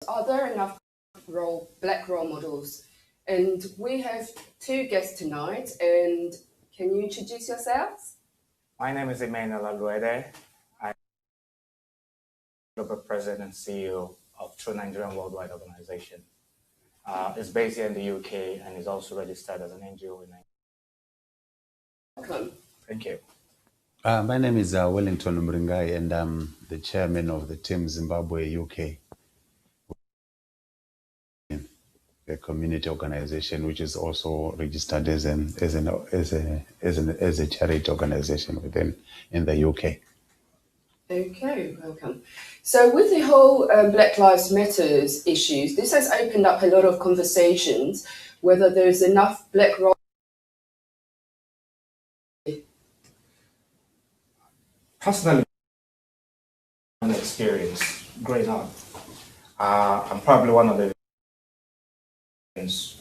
Are there enough black role models? And we have two guests tonight. And can you introduce yourselves? My name is Emmanuel Aluede. I'm Global President and CEO of True Nigerian Worldwide Organization. It's based here in the UK and is also registered as an NGO in Nigeria. Welcome. Thank you. My name is Wellington Mringai, and I'm the chairman of the Team Zimbabwe UK, a community organization which is also registered as a charity organization in the UK. Okay, welcome. So with the whole Black Lives Matters issues, this has opened up a lot of conversations whether there's enough black role. Personally, an experience growing up, I'm probably one of the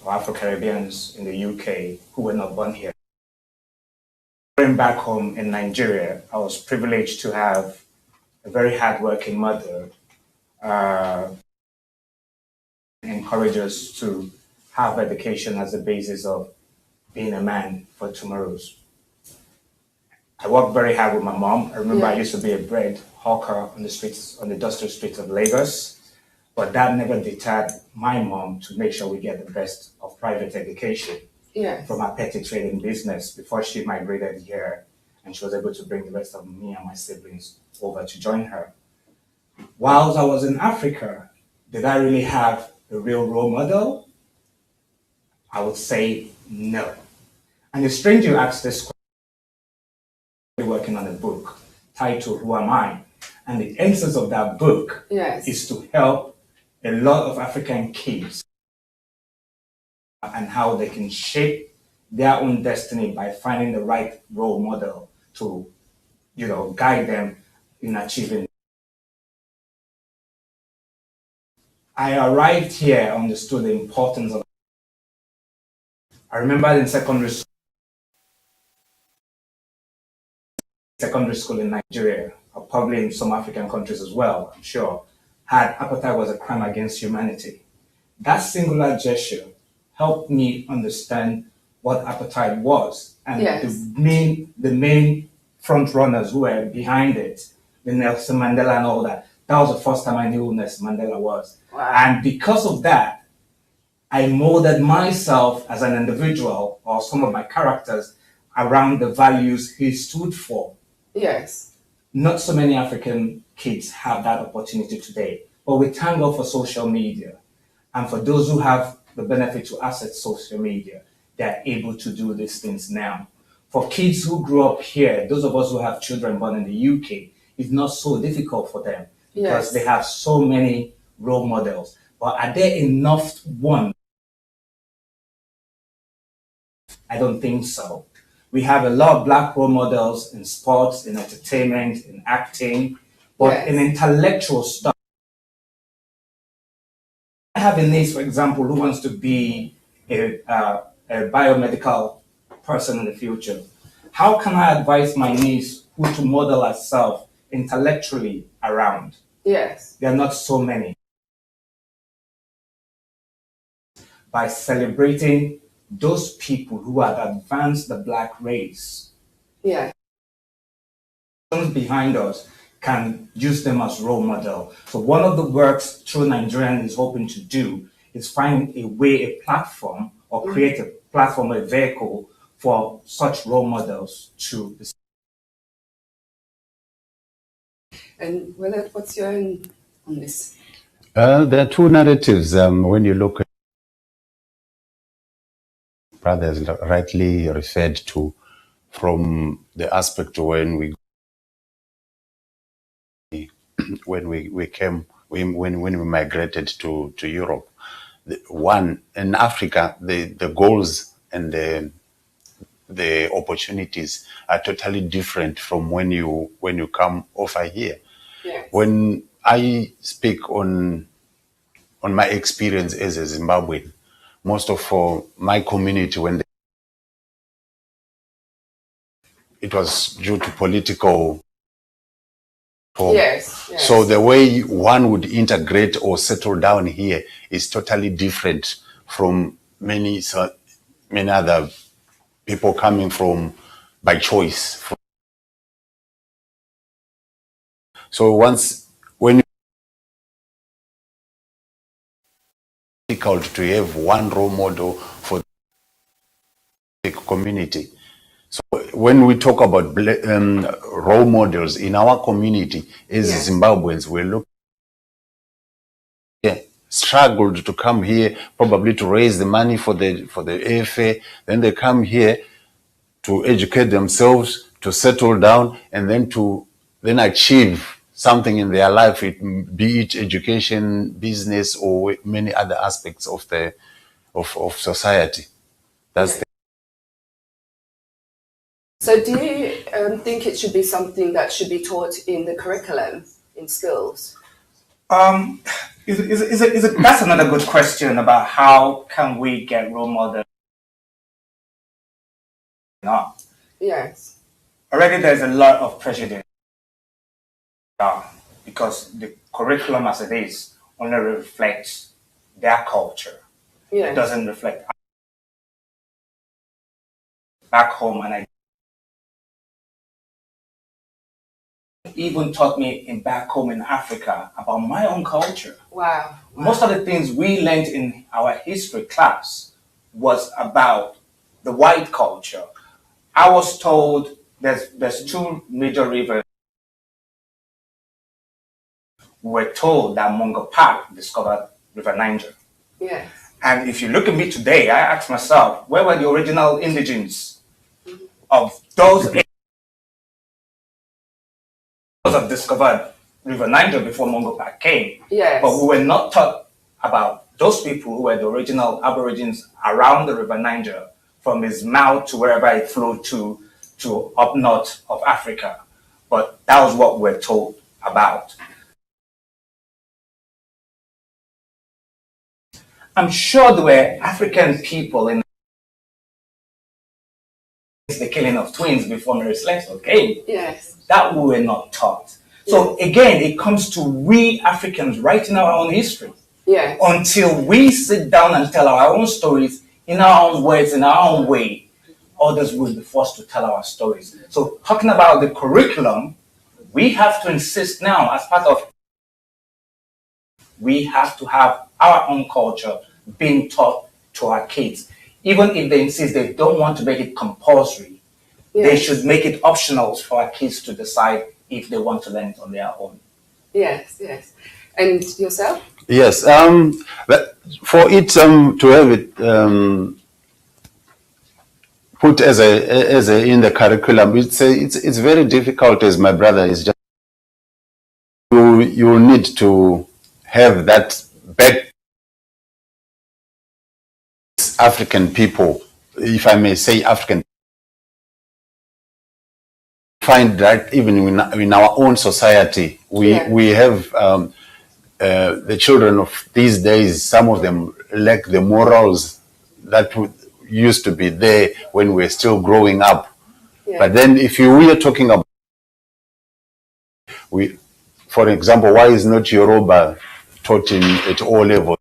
Afro-Caribbeans in the UK who were not born here. Going back home in Nigeria, I was privileged to have a very hardworking mother encourage us to have education as the basis of being a man for tomorrow's. I worked very hard with my mom. I remember I used to be a bread hawker on the streets, on the dusty streets of Lagos, but that never deterred my mom to make sure we get the best of private education from our petty trading business before she migrated here, and she was able to bring the rest of me and my siblings over to join her. Whilst I was in Africa, did I really have a real role model? I would say no. And it's strange you ask this question. Working on a book titled Who Am I? And the essence of that book is to help a lot of African kids and how they can shape their own destiny by finding the right role model to, guide them in achieving. I arrived here, understood the importance of. I remember in secondary school in Nigeria, or probably in some African countries as well, I'm sure, had apartheid was a crime against humanity. That singular gesture helped me understand what apartheid was and the main front runners who were behind it, the Nelson Mandela and all that. That was the first time I knew who Nelson Mandela was. Wow. And because of that, I molded myself as an individual or some of my characters around the values he stood for. Yes. Not so many African kids have that opportunity today, but we thank God for social media. And for those who have the benefit to access social media, they're able to do these things now. For kids who grew up here, those of us who have children born in the UK, it's not so difficult for them because they have so many role models. But are there enough ones? I don't think so. We have a lot of black role models in sports, in entertainment, in acting, but in intellectual stuff. I have a niece, for example, who wants to be a biomedical person in the future. How can I advise my niece who to model herself intellectually around? Yes. There are not so many. By celebrating those people who have advanced the black race. Yeah. Those behind us can use them as role model. So one of the works True Nigerian is hoping to do is find a platform or create a platform, a vehicle for such role models to. And what's your own on this? There are two narratives when you look at brothers rightly referred to from the aspect when we migrated to Europe. One in Africa, the goals and the opportunities are totally different from when you come over here. Yes. When I speak on my experience as a Zimbabwean, most of my community, when it was due to political home. Yes, yes. So the way one would integrate or settle down here is totally different from many other people coming from by choice. So when it's difficult to have one role model for the community. So when we talk about role models in our community as Yes. Zimbabweans, we look struggled to come here probably to raise the money for the airfare. Then they come here to educate themselves, to settle down, and then to achieve something in their life, be it education, business, or many other aspects of of society. That's So do you think it should be something that should be taught in the curriculum, in schools? That's another good question about how can we get role models. No. Yes. Already there's a lot of prejudice because the curriculum as it is only reflects their culture. Yes. It doesn't reflect back home. And I even taught me back home in Africa about my own culture. Wow. Most of the things we learned in our history class was about the white culture. I was told there's two major rivers. We were told that Mungo Park discovered River Niger. Yes. And if you look at me today, I ask myself, where were the original indigenes of those have discovered River Niger before Mungo Park came? Yes. But we were not taught about those people who were the original Aborigines around the River Niger, from its mouth to wherever it flowed to up north of Africa. But that was what we're told about. I'm sure there were African people in the killing of twins before Mary Slessor came. Yes. That we were not taught. So again, it comes to we Africans writing our own history. Yes. Until we sit down and tell our own stories in our own words, in our own way, others will be forced to tell our stories. So talking about the curriculum, we have to insist now as part of, we have to have our own culture being taught to our kids. Even if they insist they don't want to make it compulsory, they should make it optional for our kids to decide if they want to learn it on their own. Yes, yes. And yourself? Yes. But for it to have it put as a in the curriculum, it's very difficult. As my brother is just, you need to have that back African people, if I may say African. Find that even in our own society, we have the children of these days. Some of them lack the morals that used to be there when we were still growing up. Yeah. But then, if we are talking about, for example, why is not Yoruba taught at all levels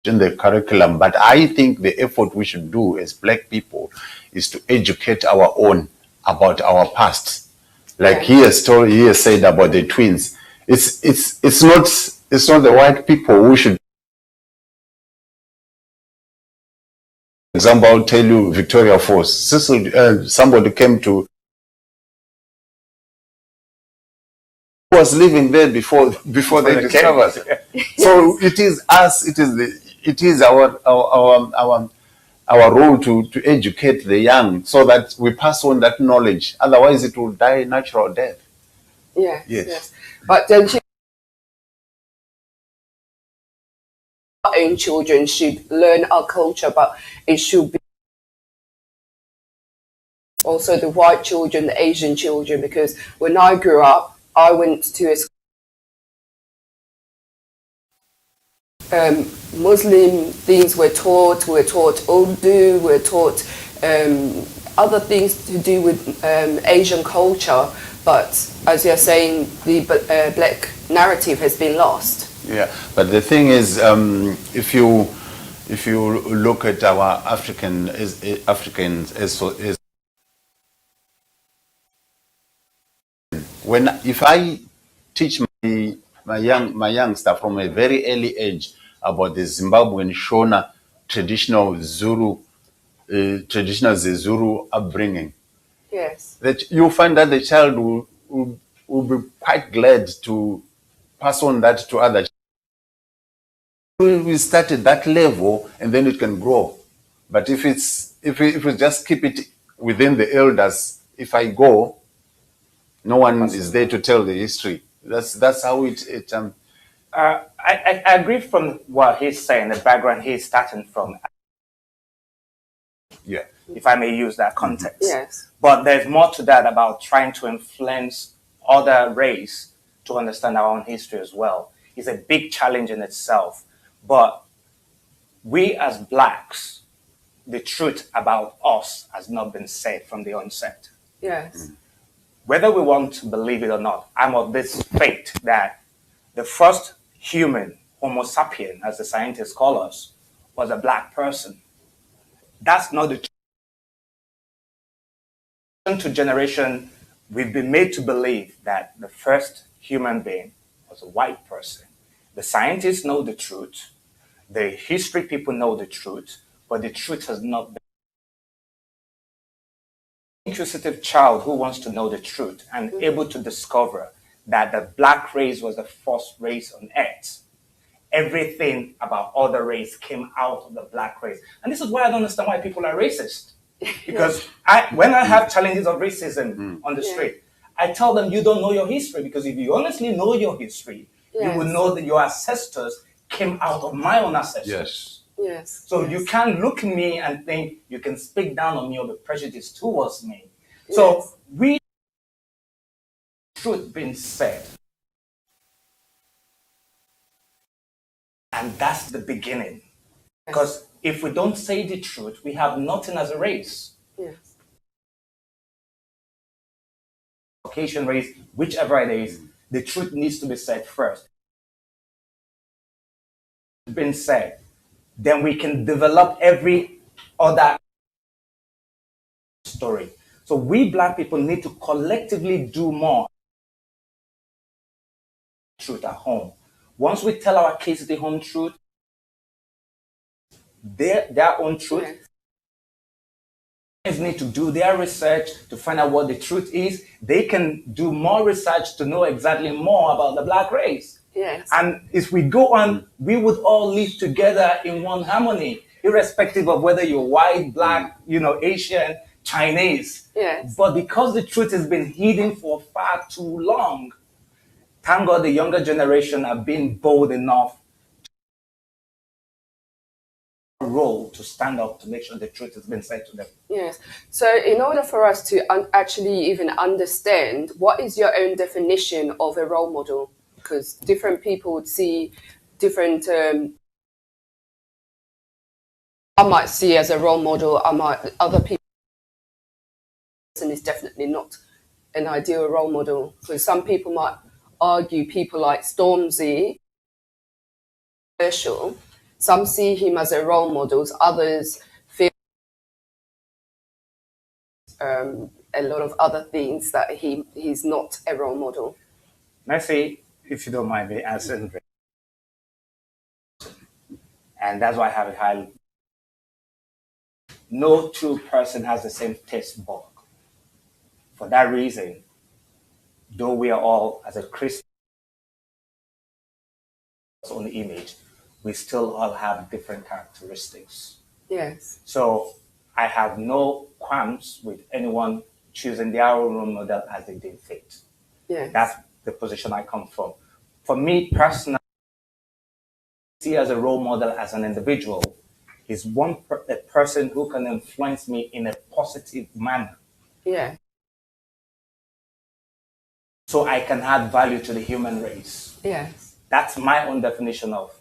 in the curriculum? But I think the effort we should do as Black people is to educate our own about our past. Like he has said about the twins. It's not the white people who should. For example, I'll tell you Victoria Falls. Somebody came to, who was living there before they discovered. So it is us. It is our role to educate the young so that we pass on that knowledge. Otherwise, it will die natural death. Yes, Yes. yes. But then our own children should learn our culture, but it should be also the white children, the Asian children, because when I grew up, I went to a Muslim things were taught Urdu, were taught other things to do with Asian culture, but as you're saying, the black narrative has been lost. Yeah, but the thing is, if you look at our Africans as if I teach my youngster from a very early age about the Zimbabwean Shona traditional Zulu upbringing, Yes. that you find that the child will be quite glad to pass on that to others. We start at that level and then it can grow. But if we just keep it within the elders, if I go, no one is there to tell the history. That's how it I agree from what he's saying, the background he's starting from. Yeah. If I may use that context. Yes. But there's more to that about trying to influence other race to understand our own history as well. It's a big challenge in itself. But we as blacks, the truth about us has not been said from the onset. Yes. Whether we want to believe it or not, I'm of this faith that the first human, Homo sapien, as the scientists call us, was a black person. That's not the truth. To generation, we've been made to believe that the first human being was a white person. The scientists know the truth. The history people know the truth, but the truth has not been. Inquisitive child who wants to know the truth and able to discover that the black race was the first race on earth. Everything about other race came out of the black race. And this is why I don't understand why people are racist. Because when I have challenges of racism on the street, I tell them you don't know your history, because if you honestly know your history, you will know that your ancestors came out of my own ancestors. Yes. Yes. So you can't look at me and think you can speak down on me or be prejudiced towards me. So we, truth being said, and that's the beginning. Because if we don't say the truth, we have nothing as a race. Yes. Caucasian race, whichever it is, the truth needs to be said first. Been said, then we can develop every other story. So we black people need to collectively do more truth at home. Once we tell our kids the home truth, their own truth, parents need to do their research to find out what the truth is. They can do more research to know exactly more about the black race. Yes. And if we go on, we would all live together in one harmony, irrespective of whether you're white, black, Asian, Chinese. Yes. But because the truth has been hidden for far too long, thank God the younger generation have been bold enough role to stand up to make sure the truth has been said to them. Yes. So in order for us to actually even understand, what is your own definition of a role model? Because different people would see different, I might see as a role model, other people is definitely not an ideal role model. So some people might argue people like Stormzy, some see him as a role model, others feel a lot of other things that he's not a role model. Messi, if you don't mind me answering, and that's why I have a high. No true person has the same taste bud. For that reason, though we are all, as a Christian, own image, we still all have different characteristics. Yes. So I have no qualms with anyone choosing their own role model as they deem fit. Yes. That's the position I come from. For me personally, see as a role model as an individual is a person who can influence me in a positive manner. Yeah. So I can add value to the human race. Yes. That's my own definition of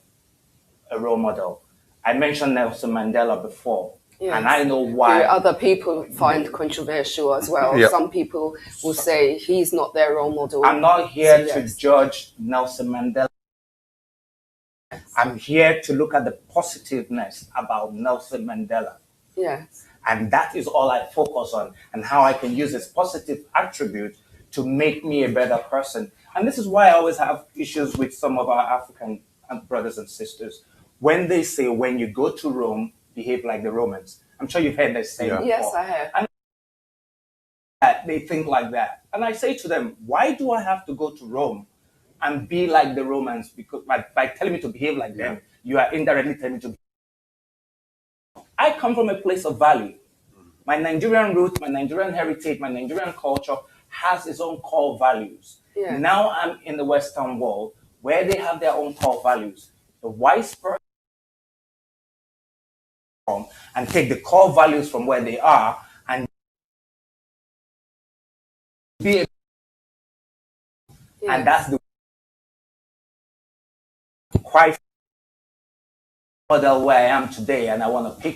a role model. I mentioned Nelson Mandela before. Yes. And I know Who why. other people find controversial as well. Yeah. Some people will say he's not their role model. I'm not here So, to yes. judge Nelson Mandela. I'm here to look at the positiveness about Nelson Mandela. Yes. And that is all I focus on, and how I can use this positive attribute to make me a better person. And this is why I always have issues with some of our African brothers and sisters. When they say, when you go to Rome, behave like the Romans. I'm sure you've heard that saying before. Yes, I have. And they think like that. And I say to them, why do I have to go to Rome and be like the Romans? Because by telling me to behave like them, you are indirectly telling me to. I come from a place of value. My Nigerian roots, my Nigerian heritage, my Nigerian culture has its own core values. Yeah. Now I'm in the Western world where they have their own core values. The wise person and take the core values from where they are and be a, and that's the quite model where I am today, and I want to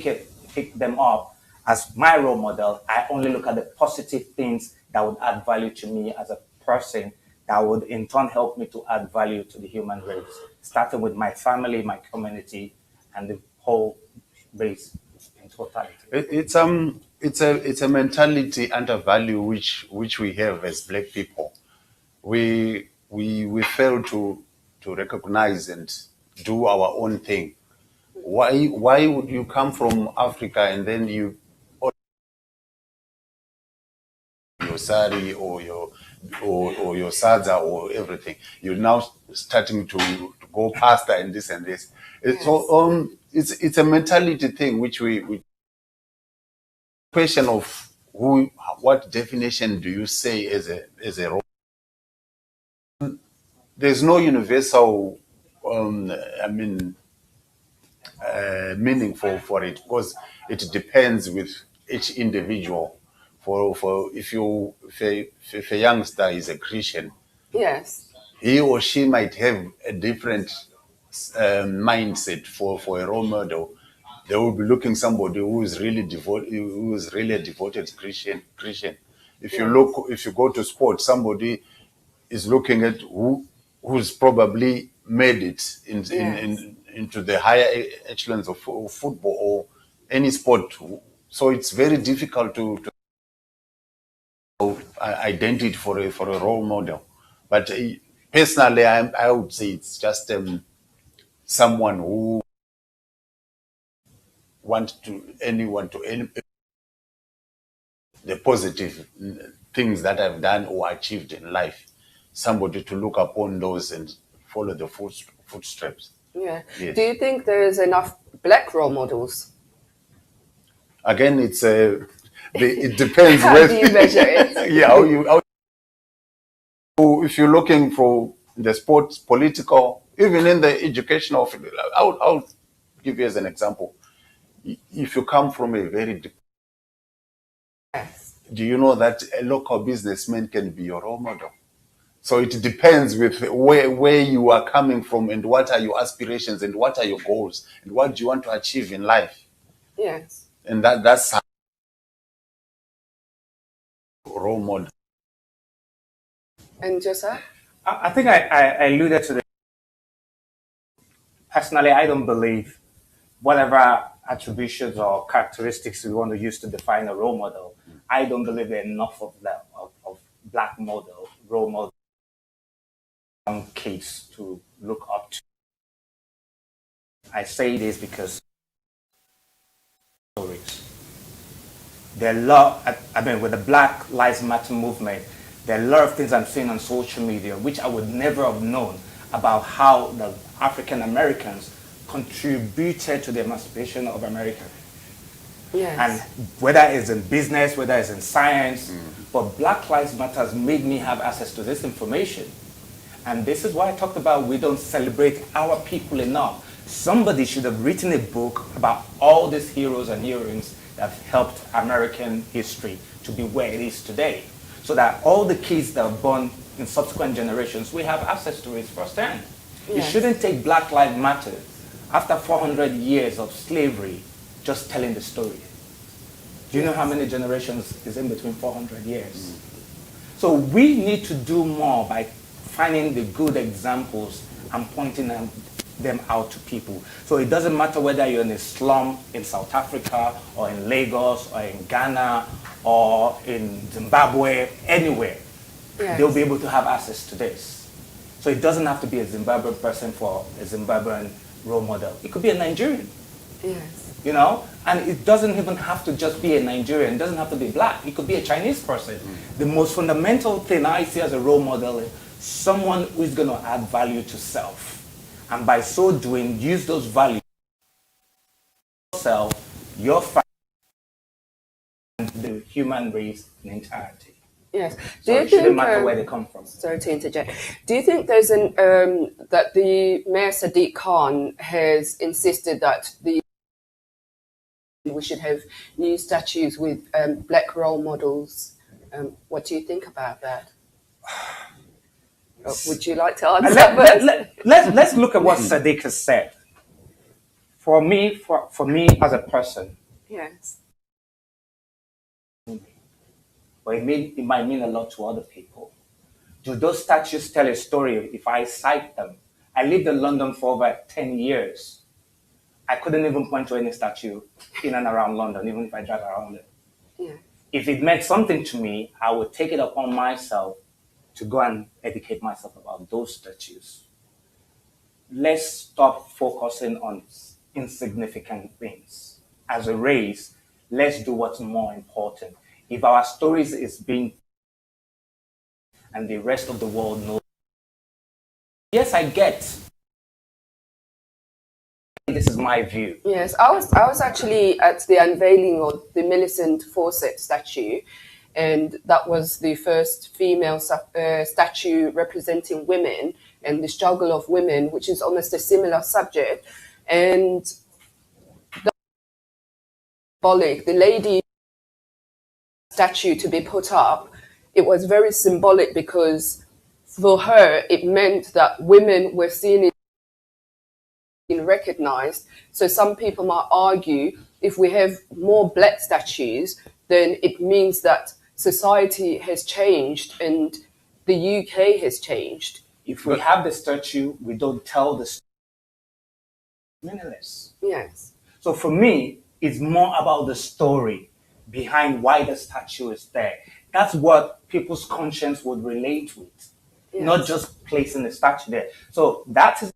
pick them up as my role model. I only look at the positive things that would add value to me as a person, that would in turn help me to add value to the human race, starting with my family, my community, and the whole race in totality. It's a mentality and a value which we have as Black people. We fail to recognize and do our own thing. Why would you come from Africa and then your sari or your sadza or everything? You're now starting to go past that and this and this. It's a mentality thing which we question of what definition do you say as a role? There's no universal meaning for it, because it depends with each individual. For if a youngster is a Christian, Yes. he or she might have a different mindset for a role model. They will be looking somebody who is really a devoted Christian. If you go to sports, somebody is looking at who's probably made it into the higher echelons of football or any sport. So it's very difficult to identity for a role model. But personally, I would say it's just someone who wants anyone to the positive things that I've done or achieved in life. Somebody to look upon those and follow the footsteps. Yeah. Yes. Do you think there is enough Black role models? Again, it depends. How do you measure it? Yeah, if you're looking for the sports, political, even in the educational field, I'll give you as an example. If you come from a very Yes. do you know that a local businessman can be your role model? So it depends with where you are coming from and what are your aspirations and what are your goals and what do you want to achieve in life. Yes. And that's how role model. And Joseph? I think I alluded to this. Personally, I don't believe whatever attributions or characteristics we want to use to define a role model. I don't believe there are enough of that of Black role model case to look up to. I say this because stories. There are a lot. I mean, with the Black Lives Matter movement, there are a lot of things I'm seeing on social media which I would never have known about how the African Americans contributed to the emancipation of America. Yes. And whether it's in business, whether it's in science, but Black Lives Matter has made me have access to this information. And this is why I talked about we don't celebrate our people enough. Somebody should have written a book about all these heroes and heroines that have helped American history to be where it is today, so that all the kids that are born in subsequent generations, we have access to it firsthand. Yes. You shouldn't take Black Lives Matter after 400 years of slavery just telling the story. Do you know how many generations is in between 400 years? So we need to do more by finding the good examples and pointing them out to people. So it doesn't matter whether you're in a slum in South Africa or in Lagos or in Ghana or in Zimbabwe, anywhere, Yes. they'll be able to have access to this. So it doesn't have to be a Zimbabwean person for a Zimbabwean role model. It could be a Nigerian. Yes. You know, and it doesn't even have to just be a Nigerian. It doesn't have to be black. It could be a Chinese person. The most fundamental thing I see as a role model is someone who is going to add value to self, and by so doing, use those values yourself, your family, and the human race in entirety. Yes. So it shouldn't matter where they come from. Sorry to interject. Do you think there's that the Mayor Sadiq Khan has insisted that we should have new statues with black role models? What do you think about that? Would you like to answer? Let's look at what Sadiq has said. For me as a person, Yes. but it might mean a lot to other people. Do those statues tell a story if I cite them? I lived in London for over 10 years. I couldn't even point to any statue in and around London, even if I drive around it. Yeah. If it meant something to me, I would take it upon myself to go and educate myself about those statues. Let's stop focusing on insignificant things. As a race, let's do what's more important. If our stories is being and the rest of the world knows, yes, I get. This is my view. Yes, I was actually at the unveiling of the Millicent Fawcett statue, and that was the first female statue representing women and the struggle of women, which is almost a similar subject. And the lady statue to be put up, it was very symbolic because for her it meant that women were seen in recognized. So some people might argue if we have more black statues, then it means that society has changed and the UK has changed. If we have the statue, we don't tell the story. Meaningless. Yes. So for me, it's more about the story behind why the statue is there. That's what people's conscience would relate with, Yes. not just placing the statue there. So that is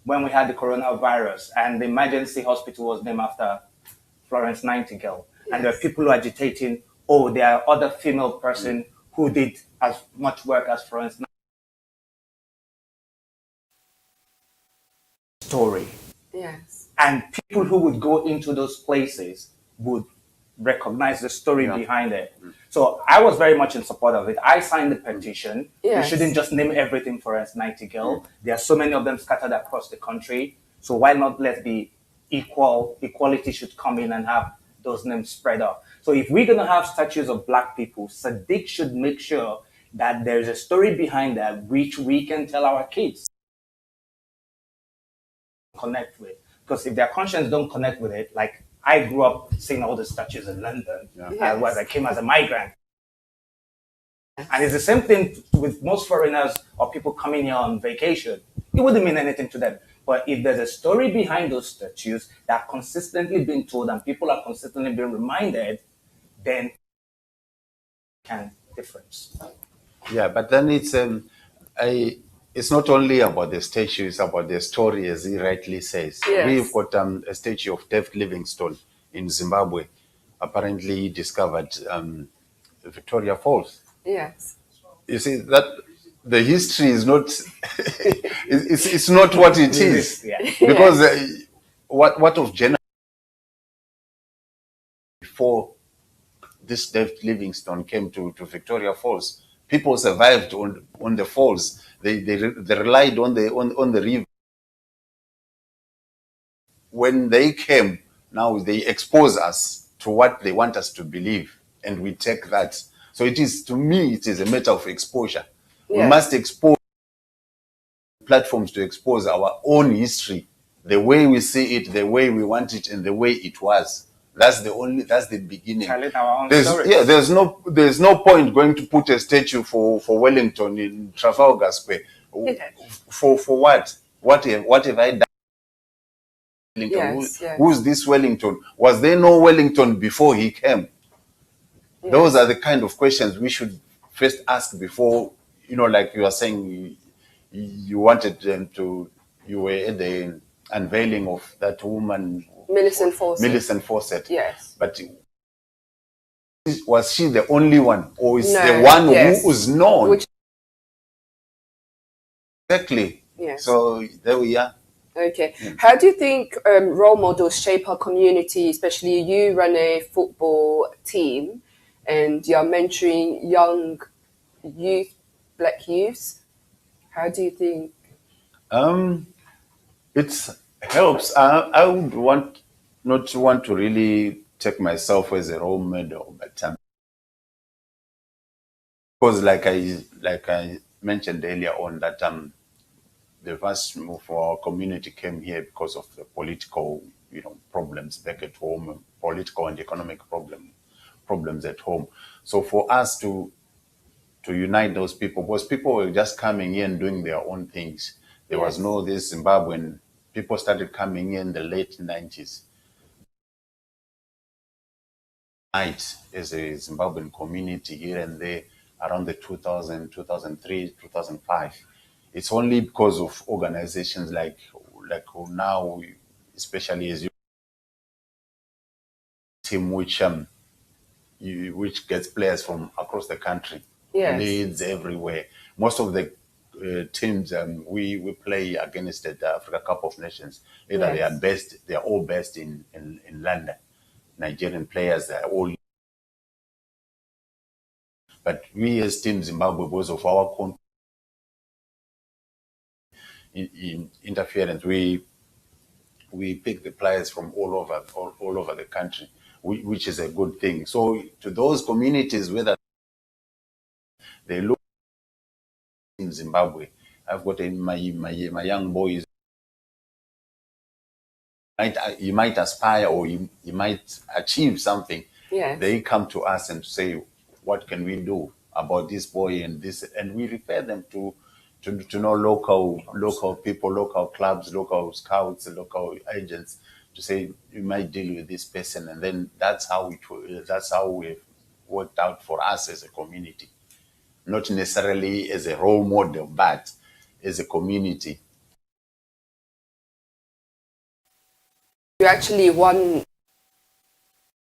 when we had the coronavirus and the emergency hospital was named after Florence Nightingale. Yes. And there are people who are agitating, oh, there are other female person who did as much work as Florence Nightingale. Story. Yes. And people who would go into those places would recognize the story behind it. So I was very much in support of it. I signed the petition. Yes. We shouldn't just name everything Florence Nightingale. There are so many of them scattered across the country. So why not let the equality should come in and have those names spread out. So if we're going to have statues of black people, Sadiq should make sure that there's a story behind that which we can tell our kids connect with. Because if their conscience don't connect with it, like I grew up seeing all the statues in London as I came as a migrant. And it's the same thing with most foreigners or people coming here on vacation. It wouldn't mean anything to them. But if there's a story behind those statues that are consistently being told and people are consistently being reminded, then can difference. Yeah, but then it's not only about the statue, it's about the story, as he rightly says. Yes. We've got a statue of David Livingstone in Zimbabwe. Apparently he discovered Victoria Falls. Yes. You see, that the history is not, it's not what it is. Yeah. Because what of Jenna before this David Livingstone came to Victoria Falls? People survived on the falls. They relied on the river. When they came, now they expose us to what they want us to believe, and we take that. So it is, to me, it is a matter of exposure. Yeah. We must expose platforms to expose our own history the way we see it, the way we want it, and the way it was. That's the beginning. Telling our own stories. Yeah, there's no point going to put a statue for Wellington in Trafalgar Square. For what? What have I done? Wellington? Yes, yes. Who's this Wellington? Was there no Wellington before he came? Yes. Those are the kind of questions we should first ask before, like you are saying, you wanted them to, you were at the unveiling of that woman, Millicent Fawcett. Yes. But was she the only one, or is No, the one yes. who is known? Which, exactly. yes. So there we are. Okay. How do you think role models shape our community, especially you run a football team and you're mentoring young youth, black youths? How do you think? It helps. I would not want to really take myself as a role model, but because like I mentioned earlier on that the vast move for our community came here because of the political, problems back at home, political and economic problems at home. So for us to unite those people, because people were just coming in and doing their own things. There was no this Zimbabwean. People started coming in the late 90s. As a Zimbabwean community here and there around the 2000, 2003, 2005. It's only because of organizations like now, especially as you team which gets players from across the country, leads everywhere. Most of the teams we play against at the Africa Cup of Nations, either they are all based in London. Nigerian players are all. But we as Team Zimbabwe, because of our interference, we pick the players from all over the country, which is a good thing. So to those communities, whether they look in Zimbabwe, I've got my young boys. You might aspire or you might achieve something. Yes. They come to us and say, what can we do about this boy and this? And we refer them to know local people, local clubs, local scouts, local agents, to say you might deal with this person. And then that's how we've worked out for us as a community. Not necessarily as a role model, but as a community. You actually won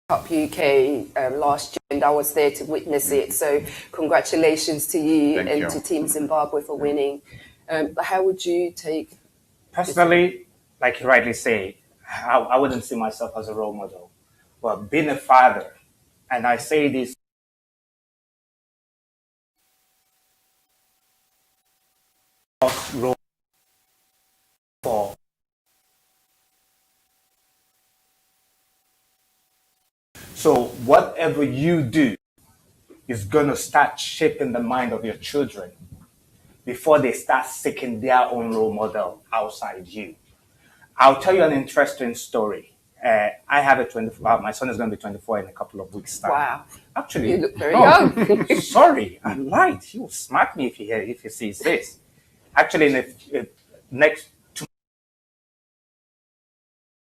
Cup UK last year, and I was there to witness it. So congratulations to you and to Team Zimbabwe for winning. How would you take? Personally, like you rightly say, I wouldn't see myself as a role model. But being a father, and I say this role for so whatever you do is going to start shaping the mind of your children before they start seeking their own role model outside you. I'll tell you an interesting story. I have my son is going to be 24 in a couple of weeks' time. Wow. Actually, you look very young. Sorry, I lied. He will smack me if he sees this. Actually, in the next 2 months.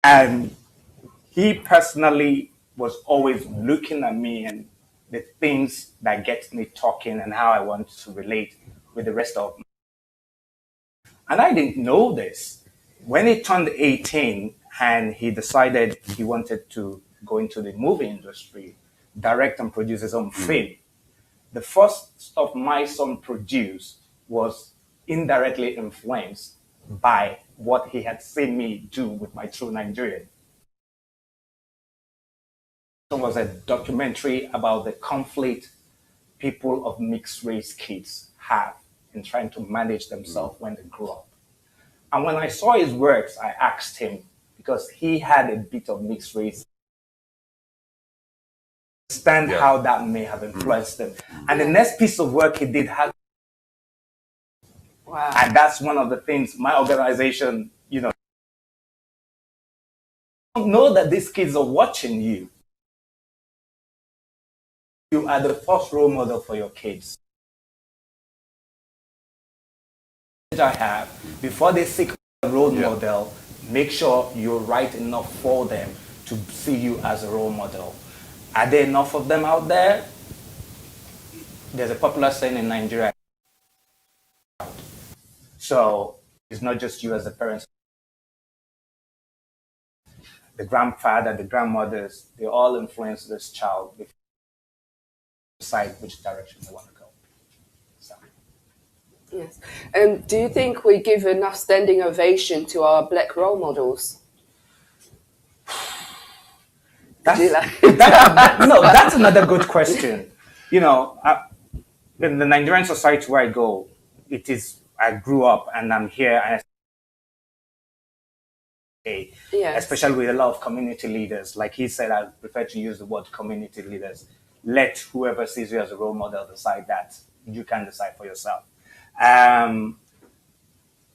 And he personally was always looking at me and the things that gets me talking and how I want to relate with the rest of me. And I didn't know this. When he turned 18 and he decided he wanted to go into the movie industry, direct and produce his own film, the first stuff my son produced was indirectly influenced by what he had seen me do with my True Nigerian. It was a documentary about the conflict people of mixed race kids have in trying to manage themselves when they grow up. And when I saw his works, I asked him, because he had a bit of mixed race, understand how that may have influenced them. And the next piece of work he did had. Wow. And that's one of the things my organization, Know that these kids are watching you. You are the first role model for your kids. I have, before they seek a role model, make sure you're right enough for them to see you as a role model. Are there enough of them out there? There's a popular saying in Nigeria. So it's not just you as a parent. The grandfather, the grandmothers, they all influence this child before they decide which direction they want to go. So. Yes. Do you think we give enough standing ovation to our black role models? That's another good question. You know, in the Nigerian society where I go, I grew up and I'm here, and especially with a lot of community leaders. Like he said, I prefer to use the word community leaders. Let whoever sees you as a role model decide that. You can decide for yourself.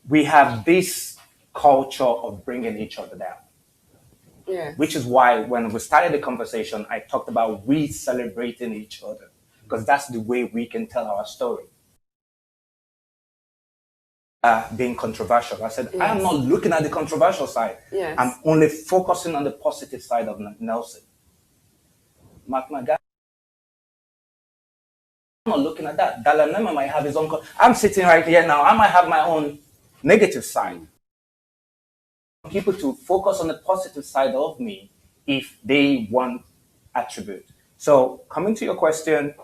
We have this culture of bringing each other down. Yeah. Which is why when we started the conversation, I talked about we celebrating each other, because that's the way we can tell our story. Being controversial. I said, yes. I'm not looking at the controversial side. Yes. I'm only focusing on the positive side of Nelson. Mahatma Gandhi. I'm not looking at that. Dalai Lama might have his own. I'm sitting right here now. I might have my own negative side. People to focus on the positive side of me if they want attribute. So coming to your question,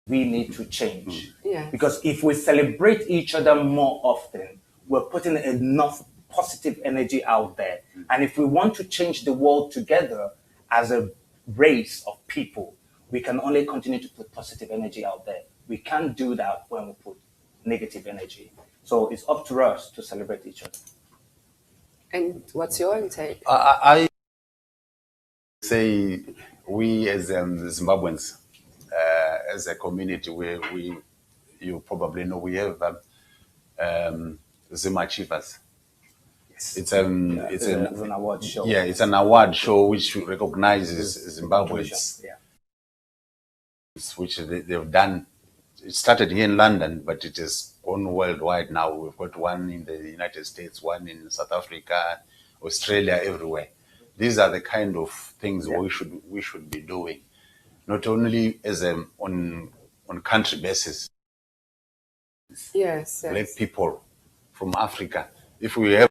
we need to change. Yeah. Because if we celebrate each other more often, we're putting enough positive energy out there. And if we want to change the world together as a race of people, we can only continue to put positive energy out there. We can't do that when we put negative energy. So it's up to us to celebrate each other. And what's your own take? I say we as Zimbabweans, as a community, you probably know, we have Zim Achievers. Yes. It's an award show. Yeah, it's an award show which recognizes Zimbabweans. Yeah. Which they've done. It started here in London, but it has gone worldwide now. We've got one in the United States, one in South Africa, Australia, everywhere. These are the kind of things we should be doing, not only as on country basis. Yes. Black people from Africa. If we have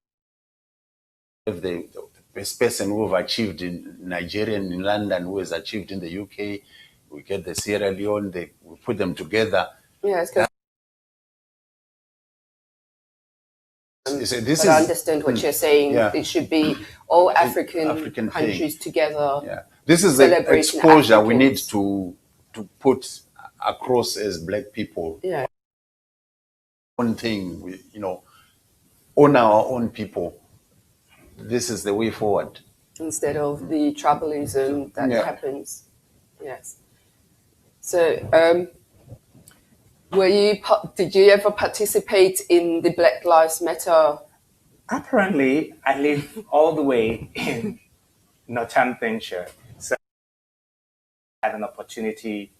the best person who have achieved in Nigeria and in London, who has achieved in the UK, we get the Sierra Leone, we put them together. Yes. I understand what you're saying. Yeah. It should be all African countries together. Yeah. This is the exposure Africans. We need to put across as black people. Yeah. One thing, own our own people. This is the way forward. Instead of the tribalism that happens. Yes. So, did you ever participate in the Black Lives Matter? Apparently, I live all the way in Northamptonshire. So I had an opportunity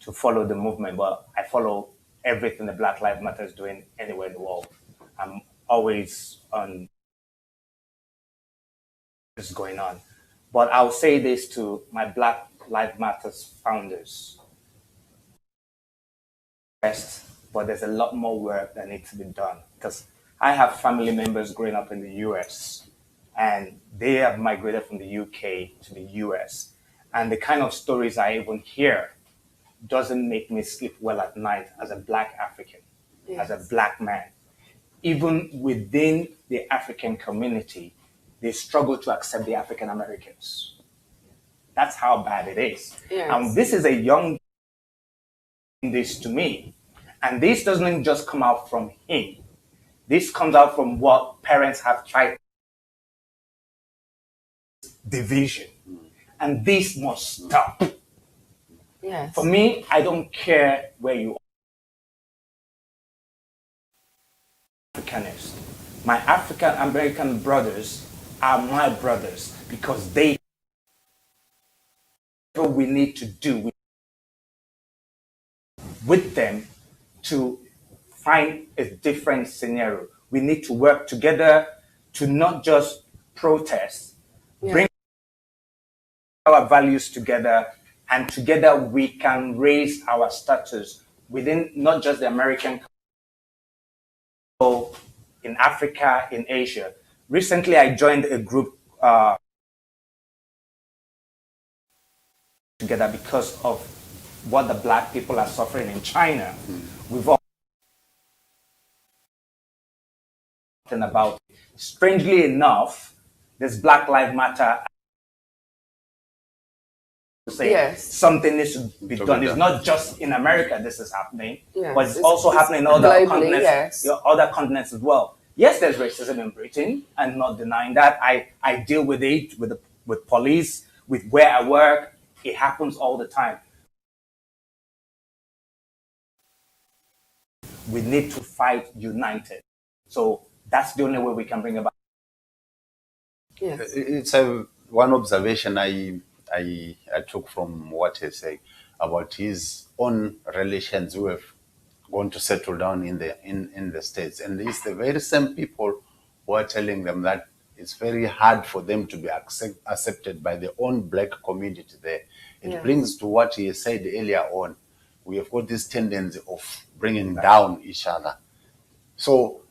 to follow the movement, but I follow everything the Black Lives Matter is doing anywhere in the world. I'm always on what's going on. But I'll say this to my Black Lives Matter founders. But there's a lot more work that needs to be done, because I have family members growing up in the US and they have migrated from the UK to the US. And the kind of stories I even hear doesn't make me sleep well at night as a Black African, as a Black man. Even within the African community, they struggle to accept the African Americans. That's how bad it is. Yes. And this is a young this to me. And this doesn't just come out from him. This comes out from what parents have tried. Division. And this must stop. Yes. For me, I don't care where you are. Africanist. My African American brothers are my brothers because they what we need to do with them to find a different scenario. We need to work together to not just protest, bring our values together, and together we can raise our status within not just the American, in Africa, in Asia. Recently, I joined a group together because of what the black people are suffering in China. We've all talked about it. Strangely enough, this Black Lives Matter say Yes. something needs to be To be done. It's done. not just in America this is happening, Yes, but it's it's- also it's happening in other globally, continents, yes. other continents as well. Yes, there's racism in Britain. I'm not denying that. I deal with it with police, with where I work. It happens all the time. We need to fight united. So that's the only way we can bring about. Yes. It's one observation I took from what he said about his own relations who have gone to settle down in the States, and it's the very same people who are telling them that it's very hard for them to be accepted by their own black community there. It Yes. brings to what he said earlier on. We have got this tendency of bringing down each other. So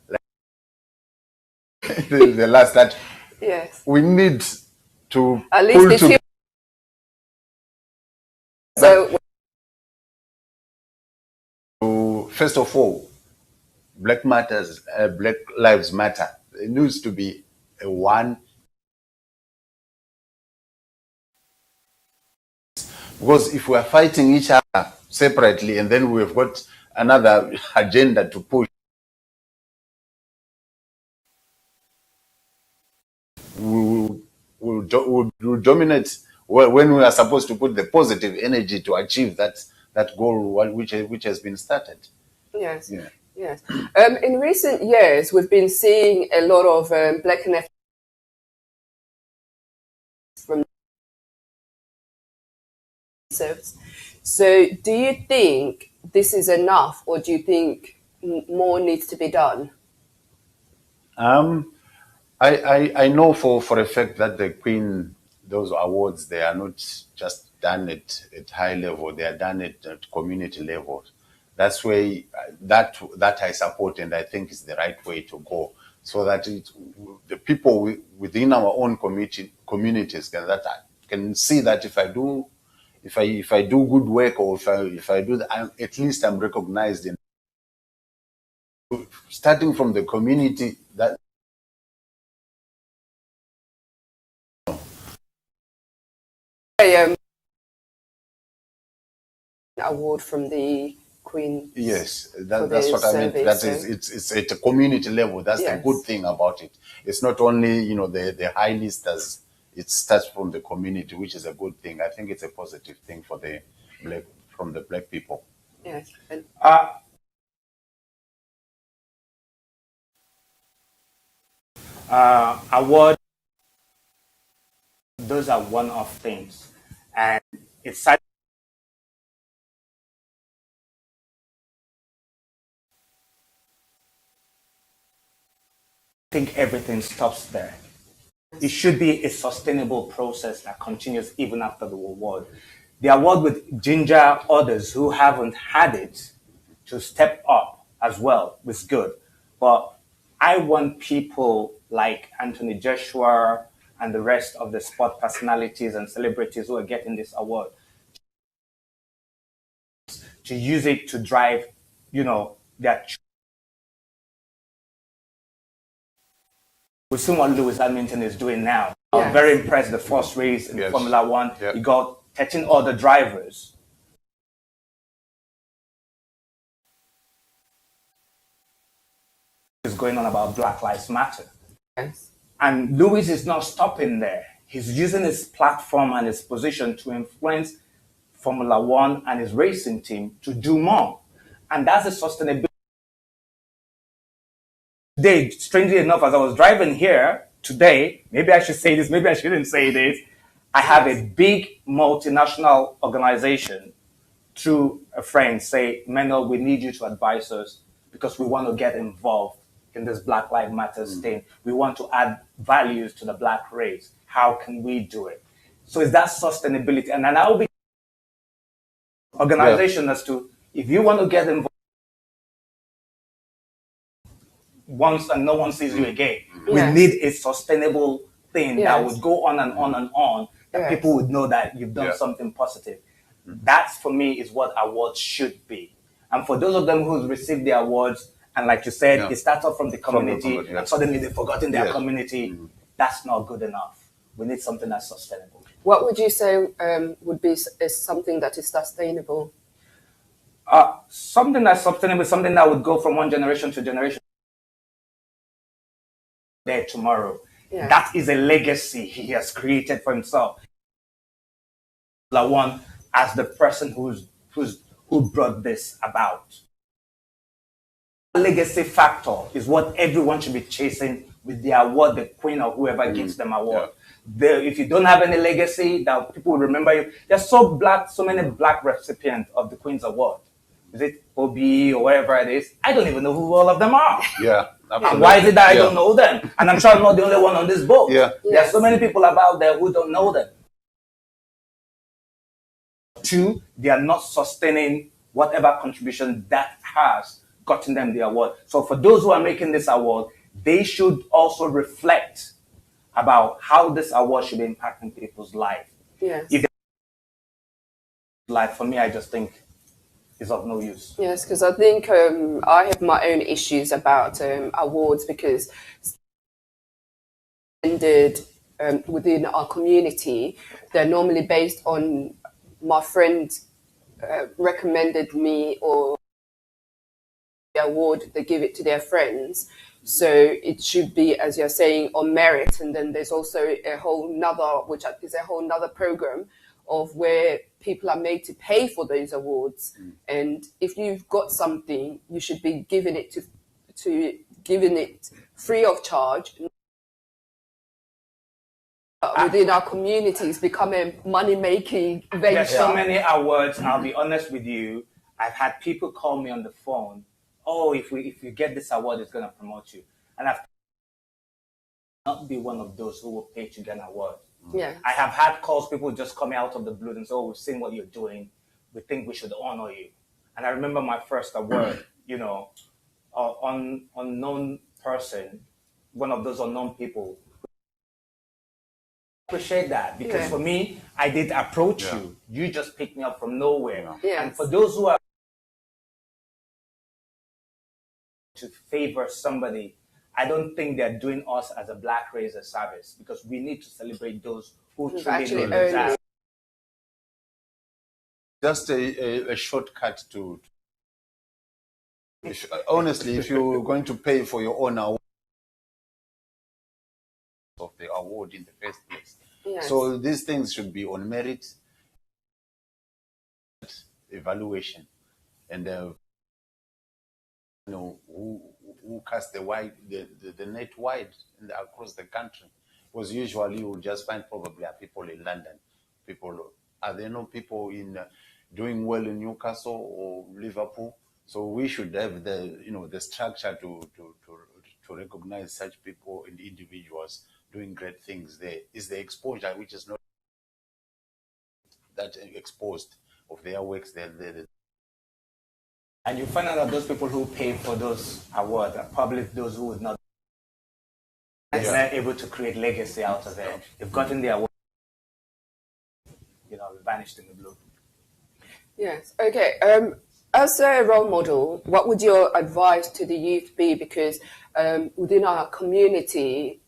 the last that Yes. we need to At least pull it's to here. So first of all, Black Lives Matter. It needs to be a one, because if we are fighting each other separately and then we've got another agenda to push, we'll dominate when we are supposed to put the positive energy to achieve that goal which has been started. yes. Yeah. Yes. In recent years, we've been seeing a lot of black and African from service. So, do you think this is enough, or do you think more needs to be done? I know for a fact that the Queen, those awards, they are not just done at high level, they are done at community level. That's why that I support, and I think is the right way to go, so that the people within our own communities can see that if I do good work, or if I do that, at least I'm recognized in, starting from the community. That Award from the Queen. yes, for that's the what I meant. survey, That so- is, it's at a community level. That's the Yes. good thing about it. It's not only the high listers. It starts from the community, which is a good thing. I think it's a positive thing for the black people. Yes. And Award, those are one-off things, and it's sad. I think everything stops there. It should be a sustainable process that continues even after the award. The award would ginger others who haven't had it to step up as well was good. But I want people like Anthony Joshua and the rest of the sport personalities and celebrities who are getting this award to use it to drive, their. We've seen what Lewis Hamilton is doing now. I'm Yes. very impressed. The first race in Yes. Formula One, Yeah. he got 13 other drivers. Is going on about Black Lives Matter. yes. And Lewis is not stopping there. He's using his platform and his position to influence Formula One and his racing team to do more. And that's a sustainability Today, strangely enough, as I was driving here today, maybe I should say this, maybe I shouldn't say this. I have a big multinational organization through a friend say, Meno, we need you to advise us because we want to get involved in this Black Lives Matter thing. We want to add values to the Black race. How can we do it? So it's that sustainability. And then I'll be organization as to, if you want to get involved once and no one sees you again, we need a sustainable thing that would go on and on and on, that people would know that you've done something positive. That's, for me, is what awards should be. And for those of them who received the awards, and like you said, it starts off from the community, and suddenly they've forgotten their community. That's not good enough. We need something that's sustainable. What would you say would be is something that is sustainable? Something that's sustainable, something that would go from one generation to generation. There tomorrow. That is a legacy he has created for himself. The one as the person who brought this about. Legacy factor is what everyone should be chasing with the award, the queen or whoever gets them award. If you don't have any legacy that people will remember you, there's so many black recipients of the Queen's Award. Is it OBE or wherever it is? I don't even know who all of them are. Yeah. Absolutely. And why is it that I don't know them? And I'm sure I'm not the only one on this boat. There's so many people about there who don't know them. Two, they are not sustaining whatever contribution that has gotten them the award. So for those who are making this award, they should also reflect about how this award should be impacting people's life. If life, for me, I just think is of no use. Yes, because I think I have my own issues about awards, because within our community, they're normally based on my friend recommended me, or the award, they give it to their friends. So it should be, as you're saying, on merit. And then there's also a whole nother program of where people are made to pay for those awards. And if you've got something, you should be giving it giving it free of charge. Within our communities, become a money-making venture. There's so many awards. I'll be honest with you. I've had people call me on the phone. Oh, if you get this award, it's going to promote you. And I've not be one of those who will pay to get an award. I have had calls, people just coming out of the blue and say, oh, we've seen what you're doing. We think we should honor you. And I remember my first award, unknown person, one of those unknown people. I appreciate that, because for me, I did approach you. You just picked me up from nowhere. And for those who are to favor somebody, I don't think they're doing us as a black race a service, because we need to celebrate those who truly know that. Just a shortcut to honestly, if you're going to pay for your own award of the award in the first place. So these things should be on merit, evaluation, and who cast the net wide across the country. Because usually you will just find probably people in London. Are there no people doing well in Newcastle or Liverpool? So we should have the structure to recognize such people and individuals doing great things. There is the exposure, which is not that exposed of their works. And you find out that those people who pay for those awards are probably those who would not be able to create legacy out of it. They've gotten the award, vanished in the blue. Yes. Okay. As a role model, what would your advice to the youth be? Because within our community,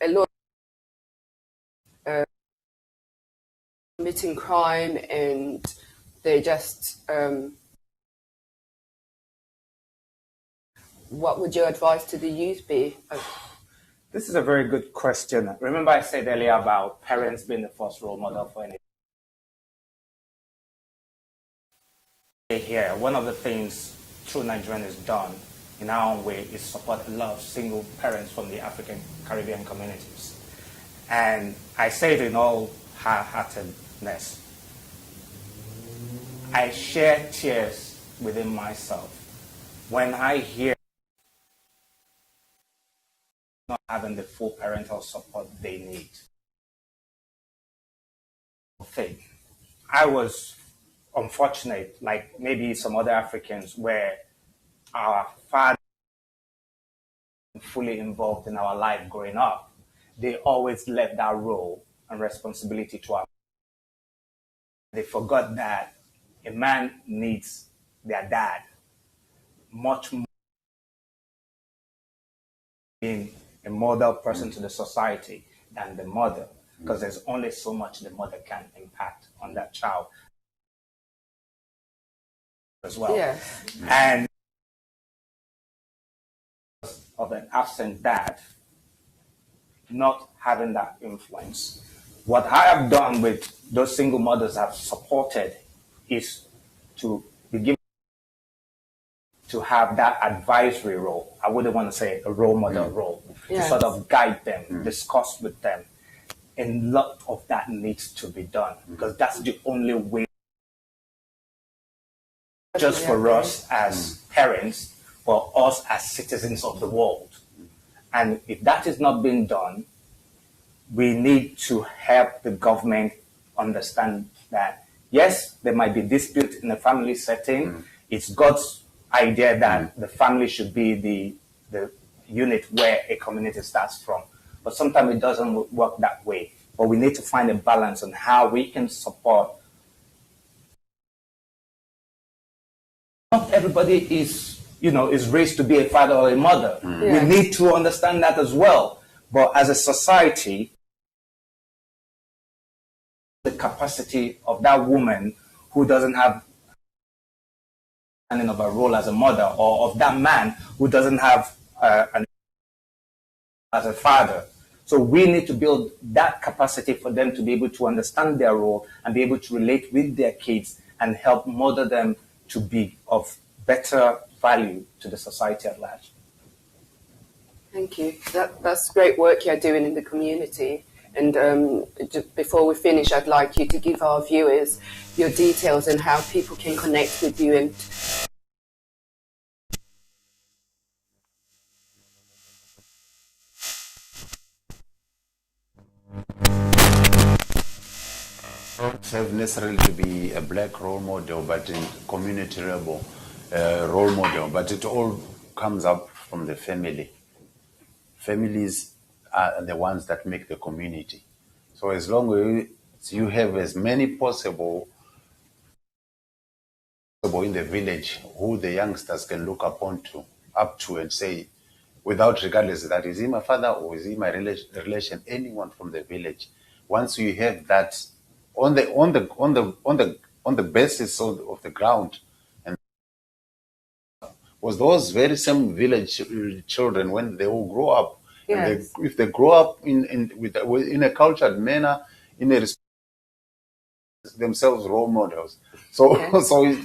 a lot of committing crime, and they just... what would your advice to the youth be? This is a very good question. Remember I said earlier about parents being the first role model for anything. Here, one of the things True Nigerian has done in our own way is support a lot of single parents from the African Caribbean communities. And I say it in all heartedness. I share tears within myself when I hear not having the full parental support they need. I was unfortunate, like maybe some other Africans, where our father was fully involved in our life growing up. They always left that role and responsibility to our. They forgot that a man needs their dad much more being a model person to the society than the mother, because there's only so much the mother can impact on that child as well. Yes. And of an absent dad not having that influence, what I have done with those single mothers I've supported is to begin to have that advisory role. I wouldn't want to say a role model role, Yes. to sort of guide them, discuss with them. And a lot of that needs to be done, because that's the only way, just for us as parents, for us as citizens of the world. And if that is not being done, we need to help the government understand that, yes, there might be dispute in a family setting. It's God's idea that the family should be the unit where a community starts from. But sometimes it doesn't work that way. But we need to find a balance on how we can support. Not everybody is raised to be a father or a mother. Yes. We need to understand that as well. But as a society, the capacity of that woman who doesn't have of a role as a mother, or of that man who doesn't have as a father. So we need to build that capacity for them to be able to understand their role and be able to relate with their kids and help mother them to be of better value to the society at large. Thank you. That's great work you're doing in the community. And just before we finish, I'd like you to give our viewers your details and how people can connect with you. And Don't have necessarily to be a black role model, but in community level role model. But it all comes up from the family. Families are the ones that make the community. So as long as you have as many possible in the village who the youngsters can look up to and say, without regardless that is he my father or is he my relation, anyone from the village. Once you have that on the basis of the ground, and was those very same village children when they will grow up, yes. and if they grow up in a cultured manner, in a themselves role models. So Yes. so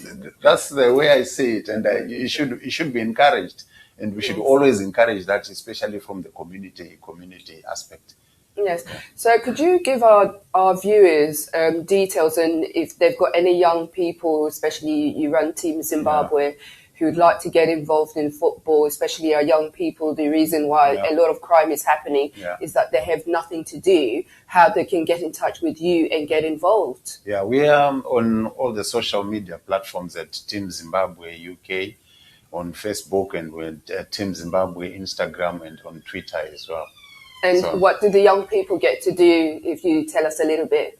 that's the way I see it, and it should be encouraged, and we should always encourage that, especially from the community aspect. Yes. So could you give our viewers details, and if they've got any young people, especially you run Team Zimbabwe, who would like to get involved in football, especially our young people, the reason why a lot of crime is happening is that they have nothing to do, how they can get in touch with you and get involved? Yeah, we are on all the social media platforms at Team Zimbabwe UK, on Facebook, and with Team Zimbabwe Instagram, and on Twitter as well. And So, what do the young people get to do, if you tell us a little bit?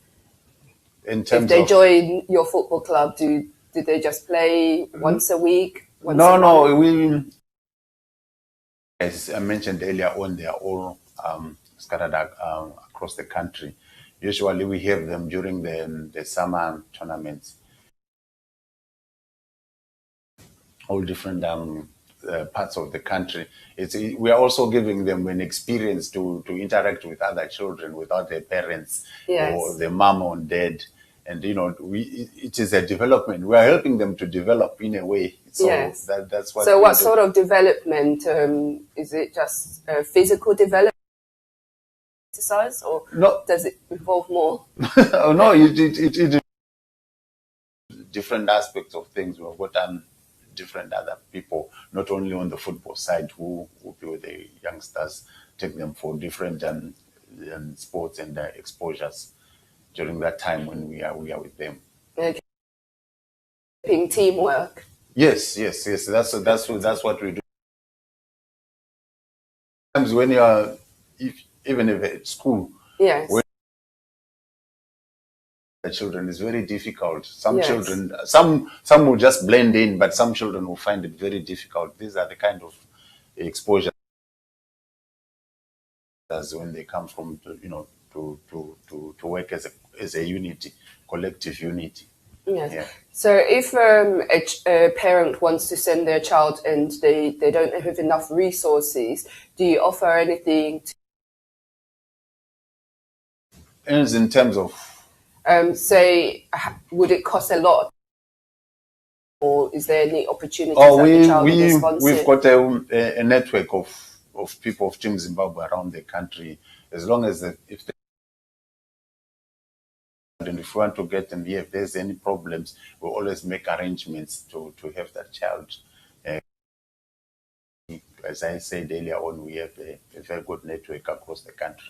in terms If they of join your football club, do they just play once a week? Once a month? no, we, as I mentioned earlier on, they are all scattered across the country. Usually we have them during the summer tournaments, all different parts of the country. We are also giving them an experience to interact with other children without their parents Yes. or their mom or dad. And it is a development. We are helping them to develop in a way. So Yes. that's what. So, we what do. sort of development? Is it just physical development, exercise, or No. does it involve more? Oh, no, it different aspects of things. We've got different other people, not only on the football side, who be with the youngsters, take them for different sports and exposures during that time when we are with them. Okay. Teamwork. Yes. That's what we do. Sometimes when you are, even if at school, Yes. when the children is very difficult. Some Yes. children, some will just blend in, but some children will find it very difficult. These are the kind of exposure as when they come from to work as a unity, collective unity. Yes. Yeah. So if a parent wants to send their child and they don't have enough resources, do you offer anything And in terms of, say, would it cost a lot? Or is there any opportunity oh, that the child will be sponsored? we've got a network of people of Team Zimbabwe around the country. As long as if we want to get them here, if there's any problems, we always make arrangements to have that child. As I said earlier on, we have a very good network across the country.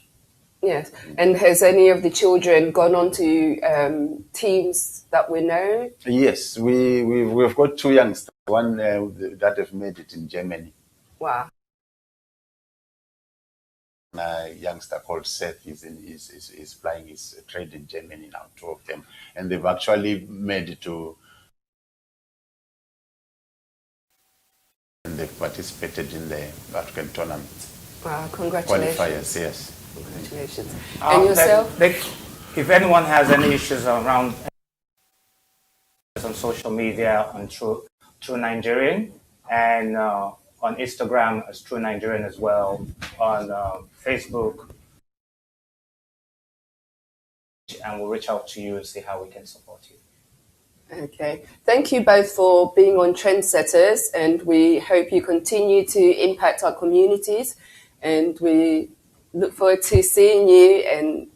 Yes. And has any of the children gone on to teams that we know? Yes, we've got two youngsters. One that have made it in Germany. Wow. A youngster called Seth is playing his trade in Germany now, two of them. And they've actually made it to, and they've participated in the African tournament. Wow, congratulations. Qualifiers, yes. Congratulations. And yourself? If anyone has any issues around on social media, on True Nigerian, and on Instagram as True Nigerian as well, on Facebook, and we'll reach out to you and see how we can support you. Okay. Thank you both for being on Trendsetters, and we hope you continue to impact our communities, and we look forward to seeing you. And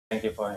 thank you for